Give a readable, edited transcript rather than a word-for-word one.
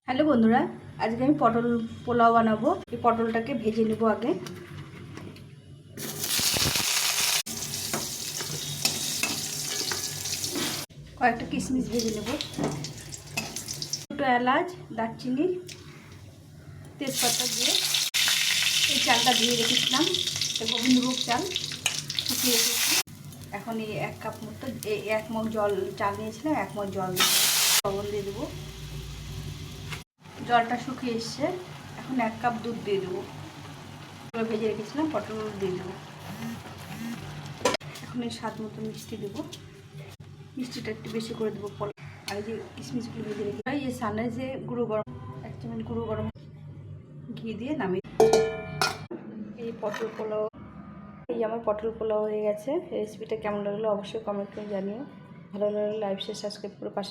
Hello বন্ধুরা, আজকে আমি পটল পোলাও বানাবো। এই পটলটাকে ভেজে নেব। আগে কয়েকটা কিশমিশ ভেজে নেব, দুটো এলাচ, দারচিনি, তেজপাতা দিয়ে এই চালটা ধুয়ে রেখেছিলাম। গোবিন্দভোগ চাল শুকিয়ে রেখেছি। এখন এই 1 কাপ মতো, এই 1 মগ জল চাল নিয়েছিলাম, 1 মগ জল দিয়ে লবণ দিয়ে দেবো। জলটা শুকিয়ে এসছে, এখন 1 কাপ দুধ দিয়ে দেবো। ভেজে রেখেছিলাম পটল দিয়ে দেবো। এখন এই স্বাদ মতো মিষ্টি দেবো। মিষ্টিটা একটু বেশি করে দেবো। আর এই যে কিশমিশগুলো ভেজে রেখে এই সানে যে গুঁড়ো গরম 1 চামচ গুঁড়ো গরম ঘি দিয়ে নামিয়ে এই পটল পোলাও। এই আমার পটল পোলাও হয়ে গেছে। রেসিপিটা কেমন লাগলো অবশ্যই কমেন্ট করে জানিও। ভালো লাগলে লাইক শেয়ার সাবস্ক্রাইব করে পাশে